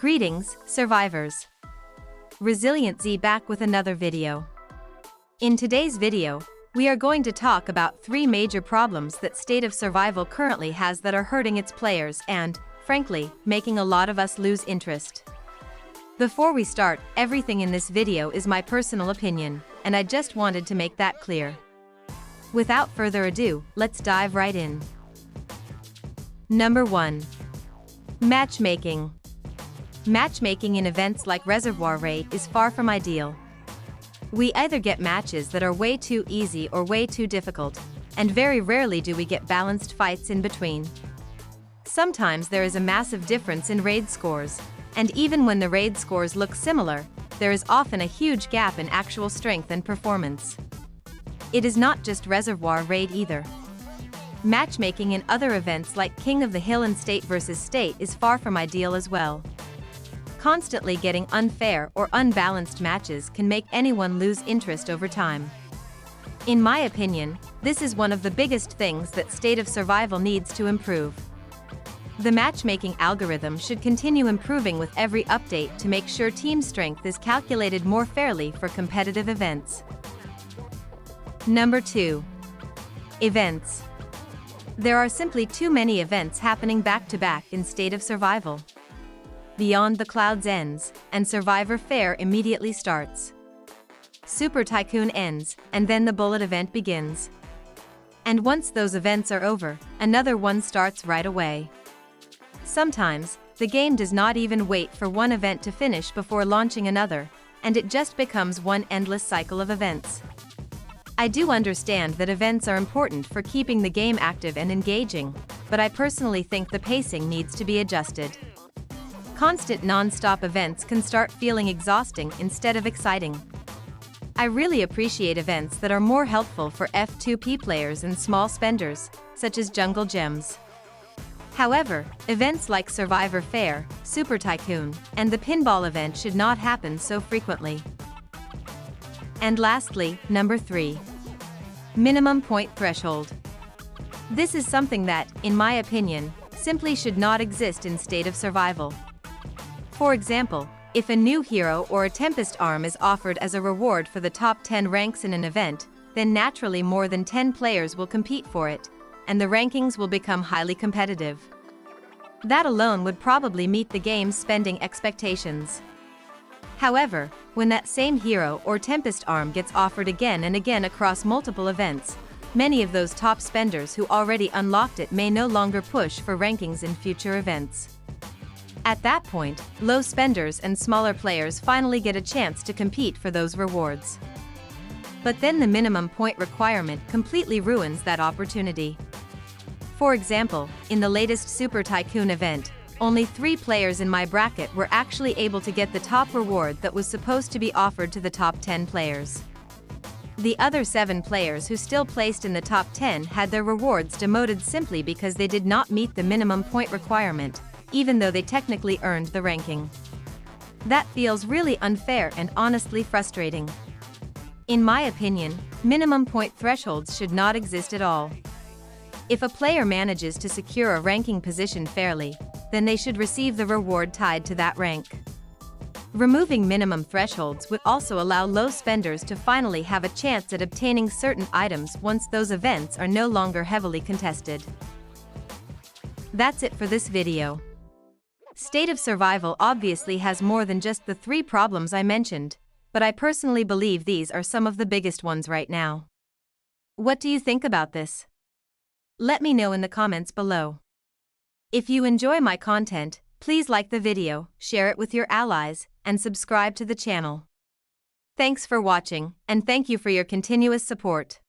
Greetings, survivors. ResilientZ back with another video. In today's video, we are going to talk about 3 major problems that State of Survival currently has that are hurting its players and, frankly, making a lot of us lose interest. Before we start, everything in this video is my personal opinion, and I just wanted to make that clear. Without further ado, let's dive right in. Number 1. Matchmaking. Matchmaking in events like Reservoir Raid is far from ideal. We either get matches that are way too easy or way too difficult, and very rarely do we get balanced fights in between. Sometimes there is a massive difference in raid scores, and even when the raid scores look similar, there is often a huge gap in actual strength and performance. It is not just Reservoir Raid either. Matchmaking in other events like King of the Hill and State vs. State is far from ideal as well. Constantly getting unfair or unbalanced matches can make anyone lose interest over time. In my opinion, this is one of the biggest things that State of Survival needs to improve. The matchmaking algorithm should continue improving with every update to make sure team strength is calculated more fairly for competitive events. Number 2. Events. There are simply too many events happening back-to-back in State of Survival. Beyond the Clouds ends, and Survivor Fair immediately starts. Super Tycoon ends, and then the Bullet event begins. And once those events are over, another one starts right away. Sometimes, the game does not even wait for one event to finish before launching another, and it just becomes one endless cycle of events. I do understand that events are important for keeping the game active and engaging, but I personally think the pacing needs to be adjusted. Constant non-stop events can start feeling exhausting instead of exciting. I really appreciate events that are more helpful for F2P players and small spenders, such as Jungle Gems. However, events like Survivor Fair, Super Tycoon, and the Pinball event should not happen so frequently. And lastly, number 3. Minimum point threshold. This is something that, in my opinion, simply should not exist in State of Survival. For example, if a new hero or a Tempest arm is offered as a reward for the top 10 ranks in an event, then naturally more than 10 players will compete for it, and the rankings will become highly competitive. That alone would probably meet the game's spending expectations. However, when that same hero or Tempest arm gets offered again and again across multiple events, many of those top spenders who already unlocked it may no longer push for rankings in future events. At that point, low spenders and smaller players finally get a chance to compete for those rewards. But then the minimum point requirement completely ruins that opportunity. For example, in the latest Super Tycoon event, only 3 players in my bracket were actually able to get the top reward that was supposed to be offered to the top 10 players. The other 7 players who still placed in the top 10 had their rewards demoted simply because they did not meet the minimum point requirement, even though they technically earned the ranking. That feels really unfair and honestly frustrating. In my opinion, minimum point thresholds should not exist at all. If a player manages to secure a ranking position fairly, then they should receive the reward tied to that rank. Removing minimum thresholds would also allow low spenders to finally have a chance at obtaining certain items once those events are no longer heavily contested. That's it for this video. State of Survival obviously has more than just the 3 problems I mentioned, but I personally believe these are some of the biggest ones right now. What do you think about this? Let me know in the comments below. If you enjoy my content, please like the video, share it with your allies, and subscribe to the channel. Thanks for watching, and thank you for your continuous support.